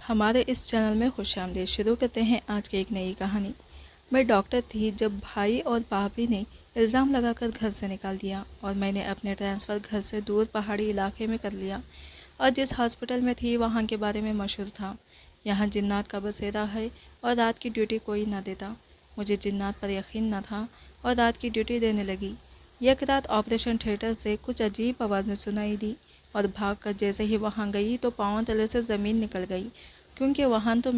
ہمارے اس چینل میں خوش آمدید۔ شروع کرتے ہیں آج کی ایک نئی کہانی۔ میں ڈاکٹر تھی جب بھائی اور بھابھی نے الزام لگا کر گھر سے نکال دیا اور میں نے اپنے ٹرانسفر گھر سے دور پہاڑی علاقے میں کر لیا اور جس ہاسپٹل میں تھی وہاں کے بارے میں مشہور تھا۔ یہاں جنات کا بسیرا ہے اور رات کی ڈیوٹی کوئی نہ دیتا۔ مجھے جنات پر یقین نہ تھا اور رات کی ڈیوٹی دینے لگی۔ یک رات آپریشن تھیٹر سے کچھ عجیب آوازیں سنائی دی اور بھاگ کر جیسے ہی وہاں گئی تو پاؤں تلے سے زمین نکل گئی، کیونکہ وہاں تو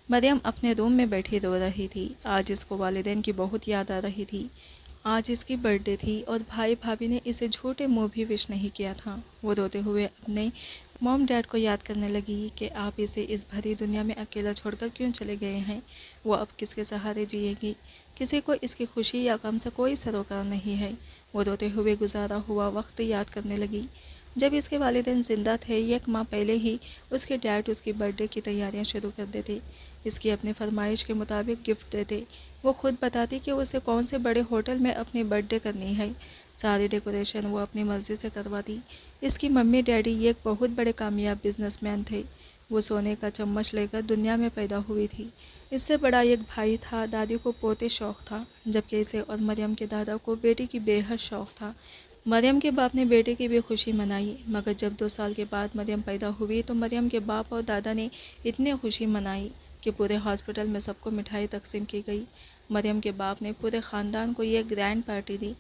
مریم اپنے روم میں بیٹھی رو رہی تھی۔ آج اس کو والدین کی بہت یاد آ رہی تھی۔ آج اس کی برتھ ڈے تھی اور بھائی بھابھی نے اسے جھوٹے منہ بھی وش نہیں کیا تھا۔ وہ روتے ہوئے اپنے موم ڈیڈ کو یاد کرنے لگی کہ آپ اسے اس بھری دنیا میں اکیلا چھوڑ کر کیوں چلے گئے ہیں۔ وہ اب کس کے سہارے جیے گی؟ کسی کو اس کی خوشی یا غم سے کوئی سروکار نہیں ہے۔ وہ روتے ہوئے گزارا ہوا وقت یاد کرنے لگی۔ جب اس کے والدین زندہ تھے، ایک ماہ پہلے ہی اس کے ڈیڈ اس کی برتھ ڈے کی تیاریاں شروع کر دیتے۔ اس کی اپنی فرمائش کے مطابق گفٹ دیتے۔ وہ خود بتاتی کہ اسے کون سے بڑے ہوٹل میں اپنی برتھ ڈے کرنی ہے۔ ساری ڈیکوریشن وہ اپنی مرضی سے کرواتی۔ اس کی ممی ڈیڈی ایک بہت بڑے کامیاب بزنس مین تھے۔ وہ سونے کا چمچ لے کر دنیا میں پیدا ہوئی تھی۔ اس سے بڑا ایک بھائی تھا۔ دادی کو پوتے شوق تھا، جبکہ اسے اور مریم کے دادا کو بیٹی کی بے حد شوق تھا۔ مریم کے باپ نے بیٹے کی بھی خوشی منائی، مگر جب 2 سال کے بعد مریم پیدا ہوئی تو مریم کے باپ اور دادا نے اتنی خوشی منائی کہ پورے ہاسپٹل میں سب کو مٹھائی تقسیم کی گئی۔ مریم کے باپ نے پورے خاندان کو ایک گرینڈ پارٹی دی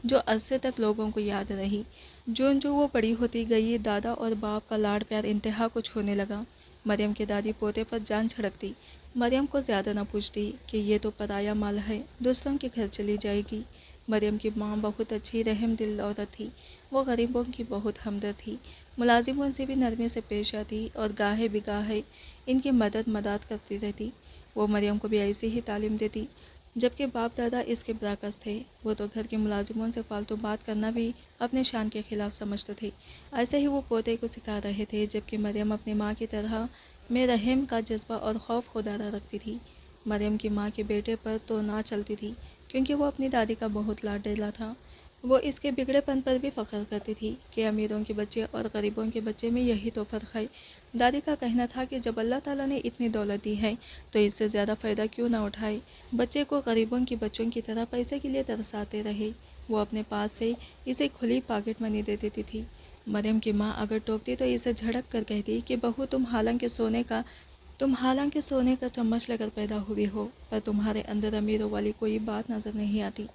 جو عرصے تک لوگوں کو یاد رہی۔ جو وہ بڑی ہوتی گئی، دادا اور باپ کا لاڈ پیار انتہا کو چھونے لگا۔ مریم کی دادی پوتے پر جان چھڑکتی، مریم کو زیادہ نہ پوچھتی کہ یہ تو پرایا مال ہے، دوسروں کے گھر چلی جائے گی۔ مریم کی ماں بہت اچھی رحم دل عورت تھی۔ وہ غریبوں کی بہت ہمدرد تھی، ملازموں سے بھی نرمی سے پیش آتی اور گاہے بگاہے ان کی مدد کرتی رہتی۔ وہ مریم کو بھی ایسی ہی تعلیم دیتی، جبکہ باپ دادا اس کے برعکس تھے۔ وہ تو گھر کے ملازموں سے فالتو بات کرنا بھی اپنے شان کے خلاف سمجھتے تھے۔ ایسے ہی وہ پوتے کو سکھا رہے تھے، جبکہ مریم اپنی ماں کی طرح میں رحم کا جذبہ اور خوف خدا رکھتی تھی۔ مریم کی ماں کے بیٹے پر تو نہ چلتی تھی، کیونکہ وہ اپنی دادی کا بہت لاڈلا تھا۔ وہ اس کے بگڑے پن پر بھی فخر کرتی تھی کہ امیروں کے بچے اور غریبوں کے بچے میں یہی تو فرق ہے۔ دادی کا کہنا تھا کہ جب اللہ تعالیٰ نے اتنی دولت دی ہے تو اس سے زیادہ فائدہ کیوں نہ اٹھائے، بچے کو غریبوں کے بچوں کی طرح پیسے کے لیے ترساتے رہے۔ وہ اپنے پاس سے اسے کھلی پاکٹ منی دے دیتی تھی۔ مریم کی ماں اگر ٹوکتی تو اسے جھڑک کر کہتی کہ بہو تم حالانکہ سونے کا چمچ لے کر پیدا ہوئی ہو، پر تمہارے اندر امیروں والی کوئی بات نظر نہیں آتی۔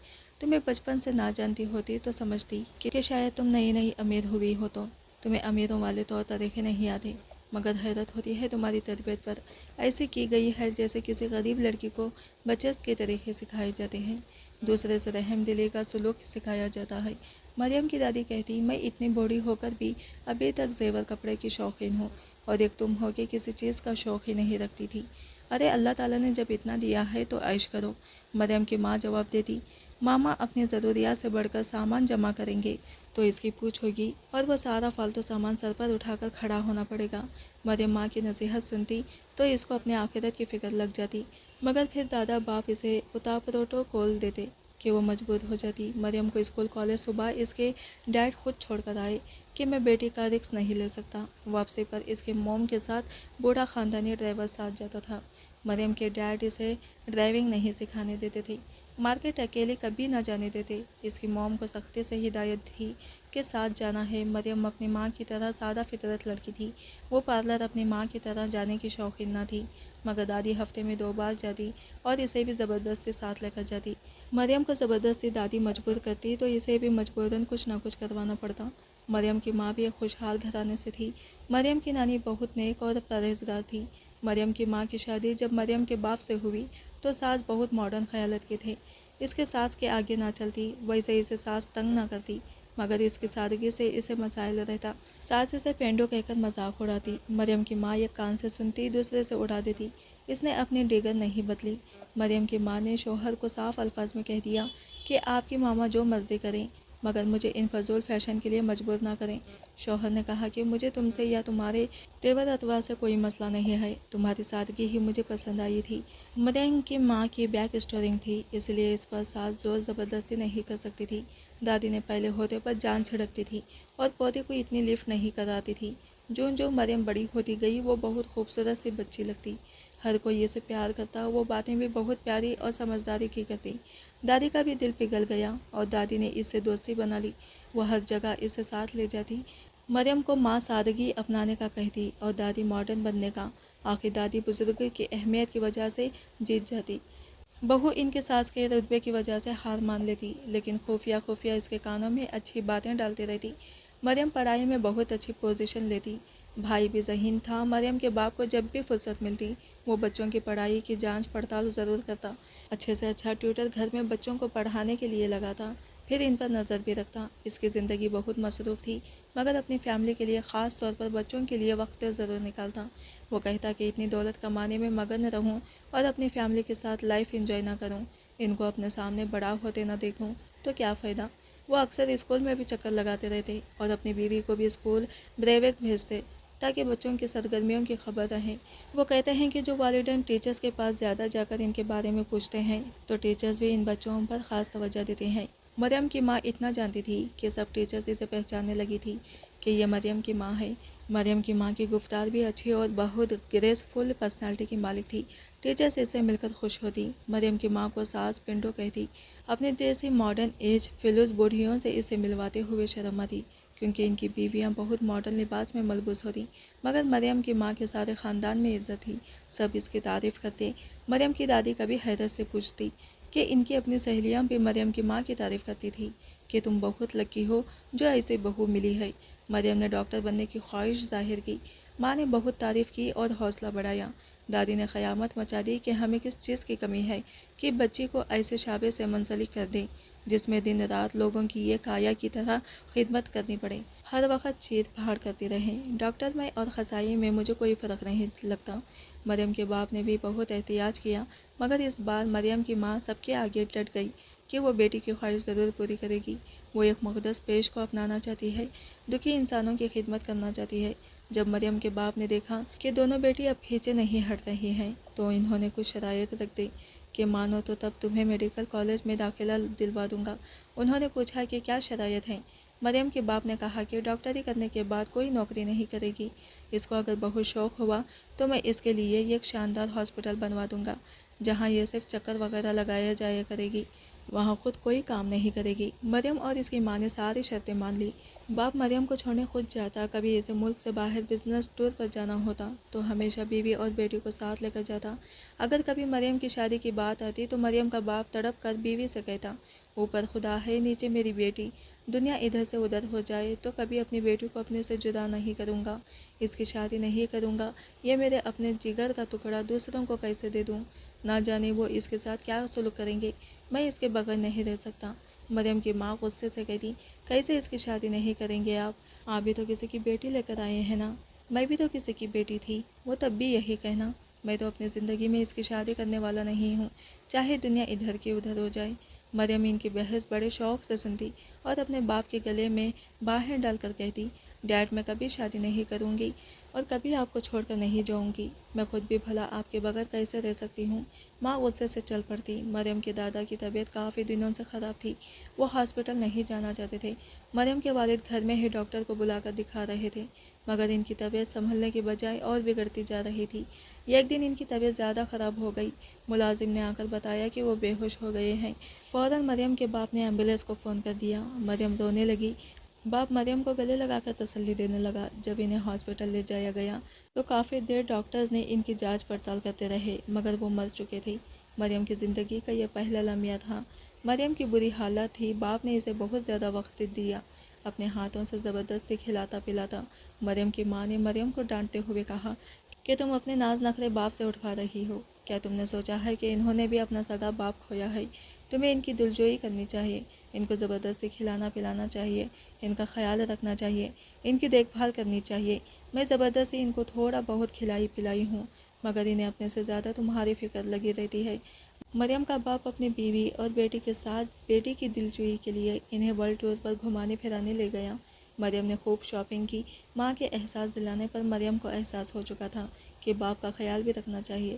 تمہیں بچپن سے نہ جانتی ہوتی تو سمجھتی کہ شاید تم نئی امیر ہوئی ہو تو تمہیں امیروں والے طور طریقے نہیں آتے، مگر حیرت ہوتی ہے تمہاری تربیت پر۔ ایسی کی گئی ہے جیسے کسی غریب لڑکی کو بچت کے طریقے سکھائے جاتے ہیں، دوسرے سے رحم دلی کا سلوک سکھایا جاتا ہے۔ مریم کی دادی کہتی، میں اتنی بوڑھی ہو کر بھی ابھی تک زیور کپڑے کی شوقین ہوں، اور ایک تم ہو کے کسی چیز کا شوق ہی نہیں رکھتی تھی۔ ارے اللہ تعالیٰ نے جب اتنا دیا ہے تو عیش کرو۔ مریم کی ماں جواب دیتی، ماما اپنی ضروریات سے بڑھ کر سامان جمع کریں گے تو اس کی پوچھ ہوگی اور وہ سارا فالتو سامان سر پر اٹھا کر کھڑا ہونا پڑے گا۔ مریم ماں کی نصیحت سنتی تو اس کو اپنے آخرت کی فکر لگ جاتی، مگر پھر دادا باپ اسے اتا پروٹوکول دیتے کہ وہ مجبور ہو جاتی۔ مریم کو اسکول کالج صبح اس کے ڈیڈ خود چھوڑ کر آئے کہ میں بیٹی کا رسک نہیں لے سکتا۔ واپسی پر اس کے موم کے ساتھ بوڑھا خاندانی ڈرائیور ساتھ جاتا تھا۔ مریم کے ڈیڈ اسے ڈرائیونگ نہیں سکھانے دیتے تھے، مارکیٹ اکیلے کبھی نہ جانے دیتے۔ اس کی موم کو سختی سے ہدایت تھی کہ ساتھ جانا ہے۔ مریم اپنی ماں کی طرح سادہ فطرت لڑکی تھی۔ وہ پارلر اپنی ماں کی طرح جانے کی شوقین نہ تھی، مگر دادی ہفتے میں 2 بار جاتی اور اسے بھی زبردستی ساتھ لے کر جاتی۔ مریم کو زبردستی دادی مجبور کرتی تو اسے بھی مجبوراً کچھ نہ کچھ کروانا پڑتا۔ مریم کی ماں بھی ایک خوشحال گھرانے سے تھی۔ مریم کی نانی بہت نیک اور پرہیزگار تھی۔ مریم کی ماں کی شادی جب مریم کے باپ سے ہوئی تو ساس بہت ماڈرن خیالت کے تھے۔ اس کے ساس کے آگے نہ چلتی، ویسے اسے ساس تنگ نہ کرتی، مگر اس کی سادگی سے اسے مسائل رہتا۔ ساس اسے پینڈو کہہ کر مذاق اڑاتی۔ مریم کی ماں ایک کان سے سنتی دوسرے سے اڑا دیتی۔ اس نے اپنی ڈیگر نہیں بدلی۔ مریم کی ماں نے شوہر کو صاف الفاظ میں کہہ دیا کہ آپ کی ماما جو مرضی کریں، مگر مجھے ان فضول فیشن کے لیے مجبور نہ کریں۔ شوہر نے کہا کہ مجھے تم سے یا تمہارے تیور اتوار سے کوئی مسئلہ نہیں ہے، تمہاری سادگی ہی مجھے پسند آئی تھی۔ مریم کی ماں کی بیک اسٹورنگ تھی، اس لیے اس پر ساس زور زبردستی نہیں کر سکتی تھی۔ دادی نے پہلے ہوتے پر جان چھڑکتی تھی اور پوتے کو اتنی لفٹ نہیں کراتی تھی۔ جو جو مریم بڑی ہوتی گئی وہ بہت خوبصورت سی بچی لگتی، ہر کوئی اسے پیار کرتا، وہ باتیں بھی بہت پیاری اور سمجھداری کی کرتی۔ دادی کا بھی دل پگھل گیا اور دادی نے اس سے دوستی بنا لی، وہ ہر جگہ اسے ساتھ لے جاتی۔ مریم کو ماں سادگی اپنانے کا کہتی اور دادی ماڈرن بننے کا۔ آخر دادی بزرگ کی اہمیت کی وجہ سے جیت جاتی، بہو ان کے ساس کے رتبے کی وجہ سے ہار مان لیتی، لیکن خفیہ خفیہ اس کے کانوں میں اچھی باتیں ڈالتی رہتی۔ مریم پڑھائی میں بہت اچھی پوزیشن لیتی، بھائی بھی ذہین تھا۔ مریم کے باپ کو جب بھی فرصت ملتی وہ بچوں کی پڑھائی کی جانچ پڑتال ضرور کرتا، اچھے سے اچھا ٹیوٹر گھر میں بچوں کو پڑھانے کے لیے لگاتا، پھر ان پر نظر بھی رکھتا۔ اس کی زندگی بہت مصروف تھی مگر اپنی فیملی کے لیے، خاص طور پر بچوں کے لیے وقت ضرور نکالتا۔ وہ کہتا کہ اتنی دولت کمانے میں مگن رہوں اور اپنی فیملی کے ساتھ لائف انجوائے نہ کروں، ان کو اپنے سامنے بڑا ہوتے نہ دیکھوں تو کیا فائدہ۔ وہ اکثر اسکول میں بھی چکر لگاتے رہتے اور اپنی بیوی کو بھی اسکول بریویک بھیجتے تاکہ بچوں کی سرگرمیوں کی خبر رہے۔ وہ کہتے ہیں کہ جو والدین ٹیچرز کے پاس زیادہ جا کر ان کے بارے میں پوچھتے ہیں تو ٹیچرز بھی ان بچوں پر خاص توجہ دیتے ہیں۔ مریم کی ماں اتنا جانتی تھی کہ سب ٹیچرز اسے پہچاننے لگی تھی کہ یہ مریم کی ماں ہے۔ مریم کی ماں کی گفتار بھی اچھی اور بہت گریسفل پرسنالٹی کی مالک تھی، ٹیچرز اس سے مل کر خوش ہوتی۔ مریم کی ماں کو ساس پنڈو کہتی، اپنے جیسی ماڈرن ایج فیلوز بوڑھیوں سے اسے ملواتے ہوئے شرم آتی کیونکہ ان کی بیویاں بہت ماڈرن لباس میں ملبوس ہوتی، مگر مریم کی ماں کے سارے خاندان میں عزت تھی، سب اس کی تعریف کرتے۔ مریم کی دادی کبھی حیرت سے پوچھتی کہ ان کی اپنی سہیلیاں بھی مریم کی ماں کی تعریف کرتی تھی کہ تم بہت لکی ہو جو ایسی بہو ملی ہے۔ مریم نے ڈاکٹر بننے کی خواہش ظاہر کی، ماں نے بہت تعریف کی اور حوصلہ بڑھایا۔ دادی نے قیامت مچا دی کہ ہمیں کس چیز کی کمی ہے کہ بچی کو ایسے شعبے سے منسلک کر دیں جس میں دن رات لوگوں کی یہ کایا کی طرح خدمت کرنی پڑے، ہر وقت چیر پھاڑ کرتی رہیں۔ ڈاکٹر میں اور قصائی میں مجھے کوئی فرق نہیں لگتا۔ مریم کے باپ نے بھی بہت احتجاج کیا مگر اس بار مریم کی ماں سب کے آگے ڈٹ گئی کہ وہ بیٹی کی خواہش ضرور پوری کرے گی، وہ ایک مقدس پیش کو اپنانا چاہتی ہے، دکھی انسانوں کی خدمت کرنا چاہتی ہے۔ جب مریم کے باپ نے دیکھا کہ دونوں بیٹی اب پیچھے نہیں ہٹ رہی ہیں تو انہوں نے کچھ شرائط رکھ دی کہ مانو تو تب تمہیں میڈیکل کالج میں داخلہ دلوا دوں گا۔ انہوں نے پوچھا کہ کیا شرائط ہیں؟ مریم کے باپ نے کہا کہ ڈاکٹری کرنے کے بعد کوئی نوکری نہیں کرے گی، اس کو اگر بہت شوق ہوا تو میں اس کے لیے ایک شاندار ہاسپٹل بنوا دوں گا جہاں یہ صرف چکر وغیرہ لگایا جایا کرے گی، وہاں خود کوئی کام نہیں کرے گی۔ مریم اور اس کی ماں نے ساری شرطیں مان لی۔ باپ مریم کو چھوڑنے خود جاتا، کبھی اسے ملک سے باہر بزنس ٹور پر جانا ہوتا تو ہمیشہ بیوی اور بیٹی کو ساتھ لے کر جاتا۔ اگر کبھی مریم کی شادی کی بات آتی تو مریم کا باپ تڑپ کر بیوی سے کہتا، اوپر خدا ہے نیچے میری بیٹی، دنیا ادھر سے ادھر ہو جائے تو کبھی اپنی بیٹی کو اپنے سے جدا نہیں کروں گا، اس کی شادی نہیں کروں گا، یہ میرے اپنے جگر کا ٹکڑا دوسروں کو کیسے دے دوں، نہ جانے وہ اس کے ساتھ کیا سلوک کریں گے، میں اس کے بغیر نہیں رہ سکتا۔ مریم کی ماں غصے سے کہتی، کیسے اس کی شادی نہیں کریں گے آپ بھی تو کسی کی بیٹی لے کر آئے ہیں نا، میں بھی تو کسی کی بیٹی تھی، وہ تب بھی یہی کہنا، میں تو اپنی زندگی میں اس کی شادی کرنے والا نہیں ہوں، چاہے دنیا ادھر کی ادھر ہو جائے۔ مریم ان کی بحث بڑے شوق سے سنتی اور اپنے باپ کے گلے میں باہیں ڈال کر کہتی، ڈیڈ میں کبھی شادی نہیں کروں گی اور کبھی آپ کو چھوڑ کر نہیں جاؤں گی، میں خود بھی بھلا آپ کے بغیر کیسے رہ سکتی ہوں۔ ماں غصے سے چل پڑتی۔ مریم کے دادا کی طبیعت کافی دنوں سے خراب تھی، وہ ہاسپٹل نہیں جانا چاہتے تھے۔ مریم کے والد گھر میں ہی ڈاکٹر کو بلا کر دکھا رہے تھے مگر ان کی طبیعت سنبھلنے کی بجائے اور بگڑتی جا رہی تھی۔ ایک دن ان کی طبیعت زیادہ خراب ہو گئی، ملازم نے آ کر بتایا کہ وہ بے ہوش ہو گئے ہیں۔ فوراً مریم کے باپ نے ایمبولینس کو فون کر دیا۔ مریم رونے لگی، باپ مریم کو گلے لگا کر تسلی دینے لگا۔ جب انہیں ہاسپٹل لے جایا گیا تو کافی دیر ڈاکٹرز نے ان کی جانچ پڑتال کرتے رہے مگر وہ مر چکے تھے۔ مریم کی زندگی کا یہ پہلا لمحہ تھا۔ مریم کی بری حالت تھی، باپ نے اسے بہت زیادہ وقت دیا، اپنے ہاتھوں سے زبردستی کھلاتا پلاتا۔ مریم کی ماں نے مریم کو ڈانٹتے ہوئے کہا کہ تم اپنے ناز نخرے باپ سے اٹھوا رہی ہو، کیا تم نے سوچا ہے کہ انہوں نے بھی اپنا سگا باپ کھویا ہے، تمہیں ان کی دلجوئی کرنی چاہیے، ان کو زبردستی کھلانا پلانا چاہیے، ان کا خیال رکھنا چاہیے، ان کی دیکھ بھال کرنی چاہیے۔ میں زبردستی ان کو تھوڑا بہت کھلائی پلائی ہوں مگر انہیں اپنے سے زیادہ تمہاری فکر لگی رہتی ہے۔ مریم کا باپ اپنی بیوی اور بیٹی کے ساتھ بیٹی کی دلجوئی کے لیے انہیں ورلڈ ٹور پر گھمانے پھرانے لے گیا۔ مریم نے خوب شاپنگ کی۔ ماں کے احساس دلانے پر مریم کو احساس ہو چکا تھا کہ باپ کا خیال بھی رکھنا چاہیے۔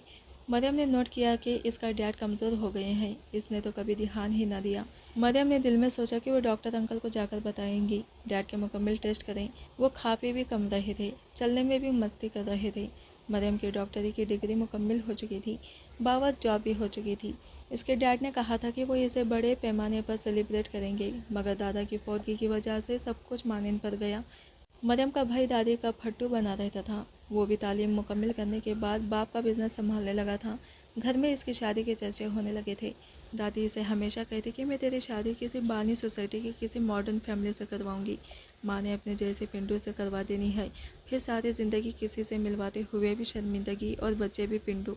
مریم نے نوٹ کیا کہ اس کا ڈیڈ کمزور ہو گئے ہیں، اس نے تو کبھی دھیان ہی نہ دیا۔ مریم نے دل میں سوچا کہ وہ ڈاکٹر انکل کو جا کر بتائیں گی، ڈیڈ کے مکمل ٹیسٹ کریں۔ وہ کھا پی بھی کم رہے تھے، چلنے میں بھی مستی کر رہے تھے۔ مریم کی ڈاکٹری کی ڈگری مکمل ہو چکی تھی، باوقت جاب بھی ہو چکی تھی۔ اس کے ڈیڈ نے کہا تھا کہ وہ اسے بڑے پیمانے پر سیلیبریٹ کریں گے، مگر دادا کی فوتگی کی وجہ سے سب کچھ مانند پڑ گیا۔ مریم کا بھائی دادی کا پھٹو بنا رہتا تھا، وہ بھی تعلیم مکمل کرنے کے بعد باپ کا بزنس سنبھالنے لگا تھا۔ گھر میں اس کی شادی کے چرچے ہونے لگے تھے۔ دادی اسے ہمیشہ کہتی کہ میں تیری شادی کسی بانی سوسائٹی کی کسی ماڈرن فیملی سے کرواؤں گی۔ ماں نے اپنے جیسے پنڈو سے کروا دینی ہے، پھر ساری زندگی کسی سے ملواتے ہوئے بھی شرمندگی، اور بچے بھی پنڈو۔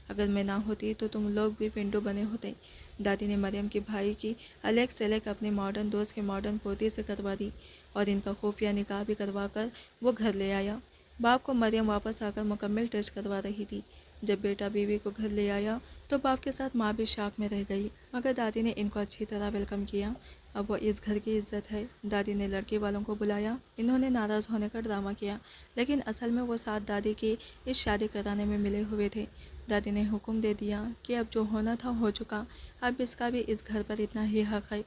اگر میں نہ ہوتی تو تم لوگ بھی پنڈو بنے ہوتے۔ دادی نے مریم کے بھائی کی الیک سلیک اپنے ماڈرن دوست کے ماڈرن پوتی سے کروا دی، اور ان کا خفیہ نکاح بھی کروا کر وہ گھر لے آیا۔ باپ کو مریم واپس آ کر مکمل ٹیسٹ کروا رہی تھی۔ جب بیٹا بیوی کو گھر لے آیا تو باپ کے ساتھ ماں بھی شاک میں رہ گئی، مگر دادی نے ان کو اچھی طرح ویلکم کیا۔ اب وہ اس گھر کی عزت ہے۔ دادی نے لڑکی والوں کو بلایا، انہوں نے ناراض ہونے کا ڈرامہ کیا، لیکن اصل میں وہ ساتھ دادی کی اس شادی کرانے میں ملے ہوئے تھے۔ دادی نے حکم دے دیا کہ اب جو ہونا تھا ہو چکا، اب اس کا بھی اس گھر پر اتنا ہی حق ہے۔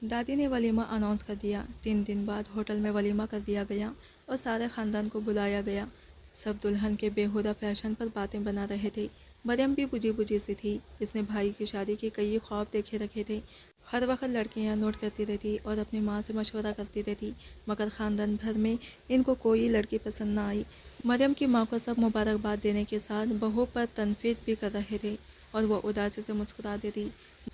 دادی نے ولیمہ اناؤنس کر دیا۔ 3 دن بعد ہوٹل میں ولیمہ کر دیا گیا اور سارے خاندان کو بلایا گیا۔ سب دلہن کے بیہودہ فیشن پر باتیں بنا رہے تھے۔ مریم بھی بجھی بجھی سی تھی، اس نے بھائی کی شادی کے کئی خواب دیکھے رکھے تھے۔ ہر وقت لڑکیاں نوٹ کرتی رہتی اور اپنی ماں سے مشورہ کرتی رہتی، مگر خاندان بھر میں ان کو کوئی لڑکی پسند نہ آئی۔ مریم کی ماں کو سب مبارکباد دینے کے ساتھ بہو پر تنقید بھی کر رہے تھے، اور وہ اداسی سے مسکرا دیتی۔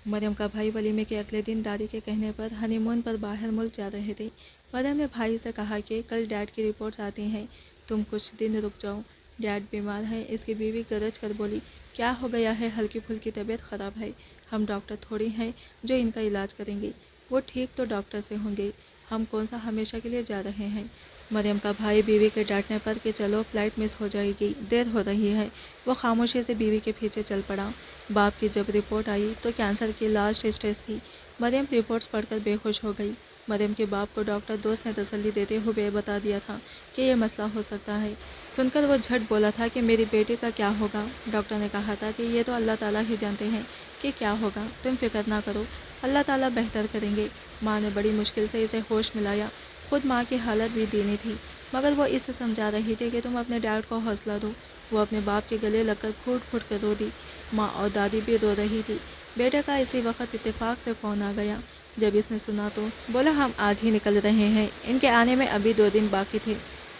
مریم کا بھائی ولیمے کے اگلے دن دادی کے کہنے پر ہنی مون پر باہر ملک جا رہے تھے۔ مریم نے بھائی سے کہا کہ کل ڈیڈ کی رپورٹس آتی ہیں، تم کچھ دن رک جاؤ، ڈیڈ بیمار ہیں۔ اس کی بیوی گرج کر بولی، کیا ہو گیا ہے؟ ہلکی پھلکی طبیعت خراب ہے، ہم ڈاکٹر تھوڑی ہیں جو ان کا علاج کریں گے، وہ ٹھیک تو ڈاکٹر سے ہوں گے، ہم کون سا ہمیشہ کے لیے جا رہے ہیں۔ مریم کا بھائی بیوی کے ڈانٹنے پر کہ چلو فلائٹ مس ہو جائے گی، دیر ہو رہی ہے، وہ خاموشی سے بیوی کے پیچھے چل پڑا۔ باپ کی جب رپورٹ آئی تو کینسر کی لاسٹ اسٹیج تھی۔ مریم رپورٹس پڑھ کر بے ہوش ہو گئی۔ مریم کے باپ کو ڈاکٹر دوست نے تسلی دیتے ہوئے بتا دیا تھا کہ یہ مسئلہ ہو سکتا ہے۔ سن کر وہ جھٹ بولا تھا کہ میری بیٹی کا کیا ہوگا؟ ڈاکٹر نے کہا تھا کہ یہ تو اللہ تعالیٰ ہی جانتے ہیں کہ کیا ہوگا، تم فکر نہ کرو، اللہ تعالیٰ بہتر کریں گے۔ ماں نے بڑی مشکل سے اسے ہوش ملایا۔ خود ماں کی حالت بھی دینی تھی، مگر وہ اسے سمجھا رہی تھی کہ تم اپنے ڈیڈ کو حوصلہ دو۔ وہ اپنے باپ کے گلے لگ کر پھوٹ پھوٹ کر رو دی۔ ماں اور دادی بھی رو رہی تھی۔ بیٹے کا اسی وقت اتفاق سے فون آ گیا۔ جب اس نے سنا تو بولا، ہم آج ہی نکل رہے ہیں، ان کے آنے میں ابھی 2 دن باقی تھے۔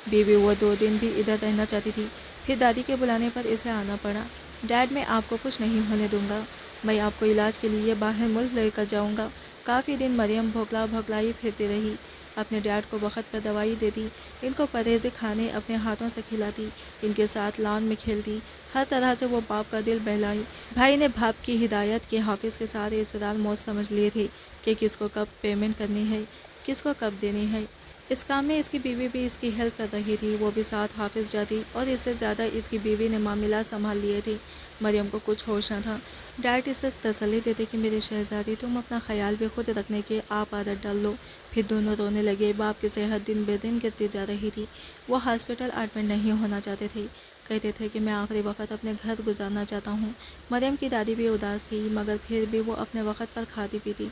بیوی وہ 2 دن بھی ادھر رہنا چاہتی تھی، پھر دادی کے بلانے پر اسے آنا پڑا۔ ڈیڈ میں آپ کو کچھ نہیں ہونے دوں گا، میں آپ کو علاج کے لیے باہر ملک لے کر جاؤں گا۔ کافی دن مریم بھوکلا بھوکلائی پھرتی رہی، اپنے ڈیڈ کو وقت پر دوائی دیتی، ان کو پرہیزی کھانے اپنے ہاتھوں سے کھلاتی، ان کے ساتھ لان میں کھیلتی، ہر طرح سے وہ باپ کا دل بہلائی۔ بھائی نے باپ کی ہدایت کے حافظ کے سارے اسرار موت سمجھ لیے تھے کہ کس کو کب پیمنٹ کرنی ہے، کس کو کب دینی ہے۔ اس کام میں اس کی بیوی بھی اس کی ہیلپ کر رہی تھی، وہ بھی ساتھ حافظ جاتی، اور اس سے زیادہ اس کی بیوی نے معاملات سنبھال لیے تھے۔ مریم کو کچھ ہوش نہ تھا۔ ڈیڈ اسے تسلی دیتے کہ میری شہزادی، تم اپنا خیال بھی خود رکھنے کی آپ عادت ڈال لو۔ پھر دونوں رونے لگے۔ باپ کی صحت دن بہ دن گرتی جا رہی تھی، وہ ہاسپٹل ایڈمٹ نہیں ہونا چاہتے تھے، کہتے تھے کہ میں آخری وقت اپنے گھر گزارنا چاہتا ہوں۔ مریم کی دادی بھی اداس تھی، مگر پھر بھی وہ اپنے وقت پر کھاتی پیتی،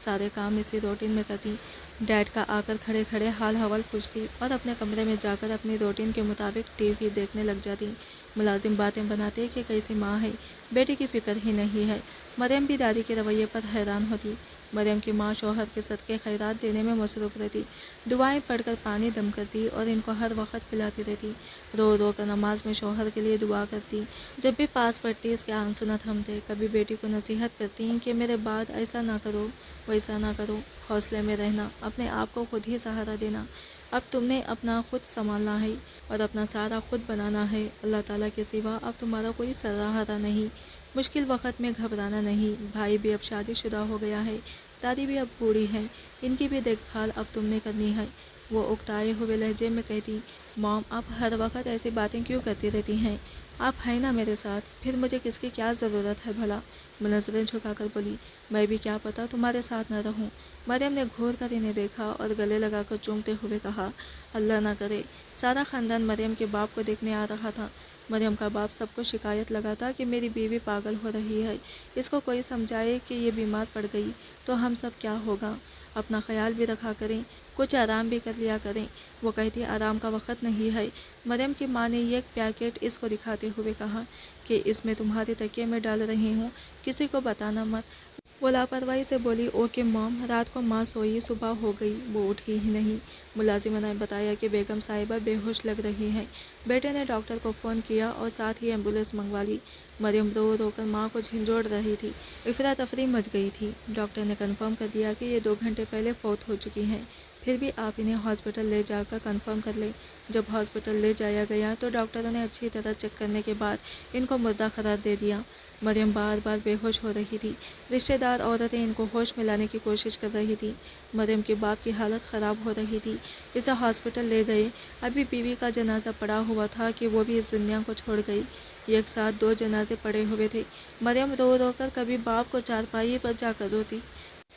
سارے کام اسی روٹین میں کرتی۔ ڈیڈ کا آ کر کھڑے کھڑے حال حوال پوچھتی اور اپنے کمرے میں جا کر اپنی روٹین کے مطابق ٹی وی دیکھنے لگ جاتی۔ ملازم باتیں بناتے کہ کیسی ماں ہے، بیٹی کی فکر ہی نہیں ہے۔ مریم بھی دادی کے رویے پر حیران ہوتی۔ مریم کی ماں شوہر کے صدقے خیرات دینے میں مصروف رہتی، دعائیں پڑھ کر پانی دم کرتی اور ان کو ہر وقت پلاتی رہتی، رو رو کر نماز میں شوہر کے لیے دعا کرتی۔ جب بھی پاس پڑتی اس کے آنسو نہ تھمتے، کبھی بیٹی کو نصیحت کرتی کہ میرے بعد ایسا نہ کرو، ویسا نہ کرو، حوصلے میں رہنا، اپنے آپ کو خود ہی سہارا دینا، اب تم نے اپنا خود سنبھالنا ہے اور اپنا سارا خود بنانا ہے، اللہ تعالیٰ کے سوا اب تمہارا کوئی سہارا نہیں، مشکل وقت میں گھبرانا نہیں۔ بھائی بھی اب شادی شدہ ہو گیا ہے، دادی بھی اب بوڑھی ہے، ان کی بھی دیکھ بھال اب تم نے کرنی ہے۔ وہ اکتائے ہوئے لہجے میں کہتی، مام آپ ہر وقت ایسی باتیں کیوں کرتی رہتی ہیں؟ آپ ہیں نا میرے ساتھ، پھر مجھے کس کی کیا ضرورت ہے بھلا؟ وہ نظریں جھکا کر بولی، میں بھی کیا پتا تمہارے ساتھ نہ رہوں۔ مریم نے گھور کر انہیں دیکھا اور گلے لگا کر چومتے ہوئے کہا، اللہ نہ کرے۔ سارا خاندان مریم کے باپ کو دیکھنے آ رہا تھا۔ مریم کا باپ سب کو شکایت لگاتا کہ میری بیوی پاگل ہو رہی ہے، اس کو کوئی سمجھائے کہ یہ بیمار پڑ گئی تو ہم سب کیا ہوگا؟ اپنا خیال بھی رکھا کریں، کچھ آرام بھی کر لیا کریں۔ وہ کہتی، آرام کا وقت نہیں ہے۔ مریم کی ماں نے ایک پیکٹ اس کو دکھاتے ہوئے کہا کہ اس میں تمہارے تکیے میں ڈال رہی ہوں، کسی کو بتانا مت۔ وہ لاپرواہی سے بولی، اوکے مام۔ رات کو ماں سوئی، صبح ہو گئی، وہ اٹھی ہی نہیں۔ ملازمہ نے بتایا کہ بیگم صاحبہ بے ہوش لگ رہی ہیں۔ بیٹے نے ڈاکٹر کو فون کیا اور ساتھ ہی ایمبولینس منگوا لی۔ مریم رو رو کر ماں کو جھنجھوڑ رہی تھی۔ افراتفری مچ گئی تھی۔ ڈاکٹر نے کنفرم کر دیا کہ یہ 2 گھنٹے پہلے فوت ہو چکی ہیں۔ پھر بھی آپ انہیں ہاسپٹل لے جا کر کنفرم کر لیں۔ جب ہاسپٹل لے جایا گیا تو ڈاکٹروں نے اچھی طرح چیک کرنے کے بعد ان کو مردہ قرار دے دیا۔ مریم بار بار بے ہوش ہو رہی تھی۔ رشتہ دار عورتیں ان کو ہوش میں لانے کی کوشش کر رہی تھی۔ مریم کے باپ کی حالت خراب ہو رہی تھی۔ اسے ہاسپٹل لے گئے۔ ابھی بیوی کا جنازہ پڑا ہوا تھا کہ وہ بھی اس دنیا کو چھوڑ گئی۔ ایک ساتھ 2 جنازے پڑے ہوئے تھے۔ مریم رو رو کر کبھی باپ کو چارپائی پر جا کر روتی،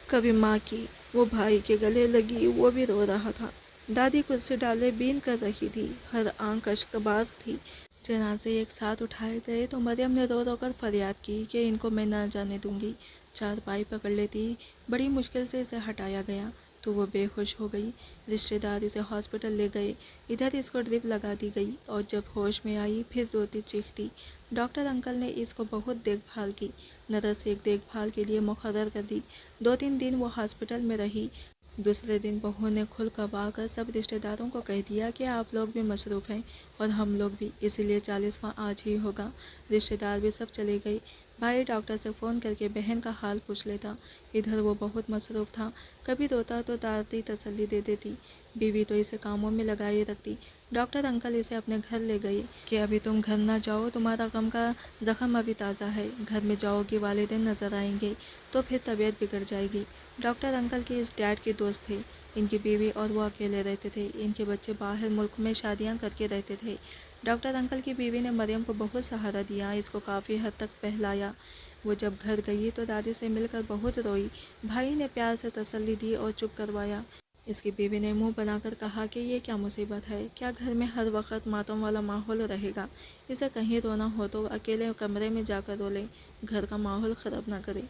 کبھی ماں کی۔ وہ بھائی کے گلے لگی، وہ بھی رو رہا تھا۔ دادی کرسی ڈالے بین کر رہی تھی، ہر آنکھ اشکبار تھی۔ جنازے ایک ساتھ اٹھائے گئے تو مریم نے رو رو کر فریاد کی کہ ان کو میں نہ جانے دوں گی۔ چارپائی پکڑ لیتی، بڑی مشکل سے اسے ہٹایا گیا تو وہ بے ہوش ہو گئی۔ رشتہ دار اسے ہاسپٹل لے گئے۔ ادھر اس کو ڈرپ لگا دی گئی اور جب ہوش میں آئی پھر روتی چیختی۔ ڈاکٹر انکل نے اس کو بہت دیکھ بھال کی۔ نرس ایک دیکھ بھال کے لیے مقرر کر دی۔ 2-3 دن وہ ہاسپٹل میں رہی۔ دوسرے دن بہو نے کھل کبا کر سب رشتہ داروں کو کہہ دیا کہ آپ لوگ بھی مصروف ہیں اور ہم لوگ بھی، اسی لیے 40واں آج ہی ہوگا۔ رشتہ دار بھی سب چلے گئے۔ بھائی ڈاکٹر سے فون کر کے بہن کا حال پوچھ لیتا۔ ادھر وہ بہت مصروف تھا، کبھی روتا تو دادی تسلی دے دیتی، بیوی تو اسے کاموں میں لگائے رکھتی۔ ڈاکٹر انکل اسے اپنے گھر لے گئے کہ ابھی تم گھر نہ جاؤ، تمہارا غم کا زخم ابھی تازہ ہے، گھر میں جاؤ گی والدین نظر آئیں گے تو پھر طبیعت بگڑ جائے گی۔ ڈاکٹر انکل کے اس ڈیڈ کے دوست تھے، ان کی بیوی اور وہ اکیلے رہتے تھے، ان کے بچے باہر ملک میں شادیاں کر کے رہتے تھے۔ ڈاکٹر انکل کی بیوی نے مریم کو بہت سہارا دیا، اس کو کافی حد تک بہلایا۔ وہ جب گھر گئی تو دادی سے مل کر بہت روئی۔ بھائی نے پیار سے تسلی دی اور چپ کروایا۔ اس کی بیوی نے منہ بنا کر کہا کہ یہ کیا مصیبت ہے، کیا گھر میں ہر وقت ماتم والا ماحول رہے گا؟ اسے کہیں رونا ہو تو اکیلے کمرے میں جا کر رو لے، گھر کا ماحول خراب نہ کرے۔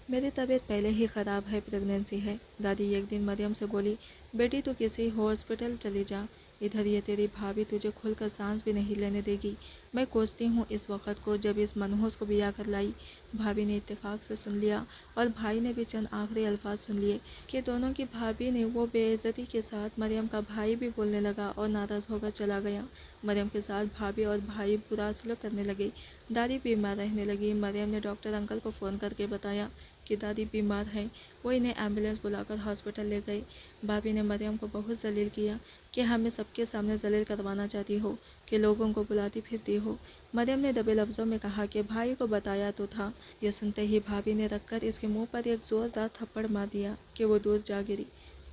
میری طبیعت پہلے ہی خراب ہے، پریگنینسی ہے۔ دادی ایک دن مریم سے بولی، بیٹی تو کسی ہاسپٹل چلی جا، ادھر یہ تیری بھابھی تجھے کھل کر سانس بھی نہیں لینے دے گی۔ میں کوستی ہوں اس وقت کو جب اس منحوس کو بیا کر لائی۔ بھابھی نے اتفاق سے سن لیا اور بھائی نے بھی چند آخری الفاظ سن لیے کہ دونوں کی بھابھی نے وہ بے عزتی کے ساتھ مریم کا بھائی بھی بولنے لگا اور ناراض ہو کر چلا گیا۔ مریم کے ساتھ بھابھی اور بھائی برا سلوک کرنے لگے۔ دادی بیمار رہنے لگی۔ مریم نے ڈاکٹر انکل کو فون کر کے بتایا کہ دادی بیمار ہیں۔ وہ انہیں ایمبولینس بلا کر ہاسپٹل لے گئے۔ بھابھی نے مریم کو بہت ذلیل کیا کہ ہمیں سب کے سامنے ذلیل کروانا چاہتی ہو، کہ لوگوں کو بلاتی پھرتی ہو۔ مریم نے دبے لفظوں میں کہا کہ بھائی کو بتایا تو تھا۔ یہ سنتے ہی بھابھی نے رکھ کر اس کے منہ پر ایک زوردار تھپڑ مار دیا کہ وہ دور جا گری۔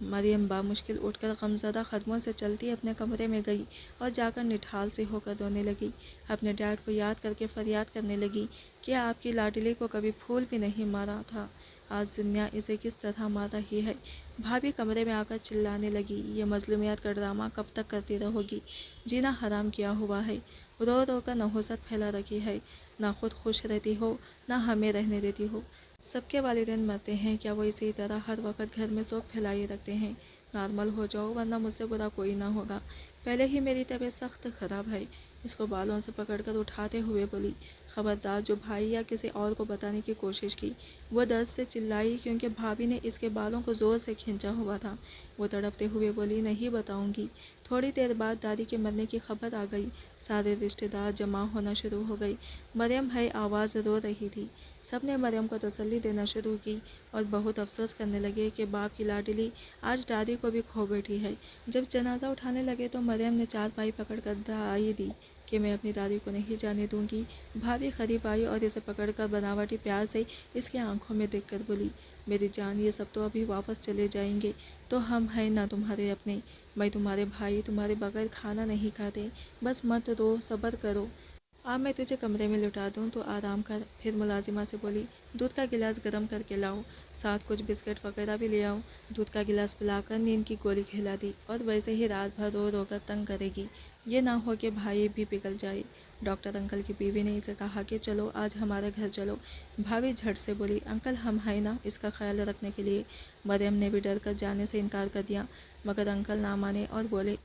مریم بامشکل اٹھ کر غمزدہ قدموں سے چلتی اپنے کمرے میں گئی اور جا کر نڈھال سی ہو کر رونے لگی۔ اپنے ڈیڈ کو یاد کر کے فریاد کرنے لگی کہ آپ کی لاڈلی کو کبھی پھول بھی نہیں مارا تھا، آج دنیا اسے کس طرح مار رہی ہے۔ بھابھی کمرے میں آ کر چلانے لگی، یہ مظلومیت کا ڈرامہ کب تک کرتی رہو گی؟ جینا حرام کیا ہوا ہے، رو رو کر نحوست پھیلا رکھی ہے، نہ خود خوش رہتی ہو نہ ہمیں رہنے دیتی ہو۔ سب کے والدین مرتے ہیں، کیا وہ اسی طرح ہر وقت گھر میں شوق پھیلائے رکھتے ہیں؟ نارمل ہو جاؤ ورنہ مجھ سے برا کوئی نہ ہوگا، پہلے ہی میری طبیعت سخت خراب ہے۔ اس کو بالوں سے پکڑ کر اٹھاتے ہوئے بولی، خبردار جو بھائی یا کسی اور کو بتانے کی کوشش کی۔ وہ درد سے چلائی کیونکہ بھابھی نے اس کے بالوں کو زور سے کھینچا ہوا تھا۔ وہ تڑپتے ہوئے بولی، نہیں بتاؤں گی۔ تھوڑی دیر بعد دادی کے مرنے کی خبر آ گئی۔ سارے رشتہ دار جمع ہونا شروع ہو گئے۔ مریم ہے آواز رو رہی تھی۔ سب نے مریم کو تسلی دینا شروع کی اور بہت افسوس کرنے لگے کہ باپ کی لاڈلی آج دادی کو بھی کھو بیٹھی ہے۔ جب جنازہ اٹھانے لگے تو مریم نے چارپائی پکڑ کر دہائی دی کہ میں اپنی دادی کو نہیں جانے دوں گی۔ بھابھی قریب آئی اور اسے پکڑ کر بناوٹی پیار سے اس کی آنکھوں میں دیکھ کر بولی، میری جان، یہ سب تو ابھی واپس چلے جائیں گے تو ہم ہیں نہ تمہارے اپنے، میں تمہارے بھائی تمہارے بغیر کھانا نہیں کھاتے، بس مت رو، صبر کرو۔ اب میں تجھے کمرے میں لٹا دوں تو آرام کر۔ پھر ملازمہ سے بولی، دودھ کا گلاس گرم کر کے لاؤ، ساتھ کچھ بسکٹ وغیرہ بھی لے آؤ۔ دودھ کا گلاس پلا کر نیند کی گولی کھلا دی، اور ویسے ہی رات بھر رو رو کر تنگ کرے گی، یہ نہ ہو کہ بھائی بھی پگھل جائے۔ ڈاکٹر انکل کی بیوی نے اسے کہا کہ چلو آج ہمارے گھر چلو۔ بھابھی جھٹ سے بولی، انکل ہم ہیں نا اس کا خیال رکھنے کے لیے۔ مریم نے بھی ڈر کر جانے سے انکار کر دیا، مگر انکل نہ مانے اور بولے،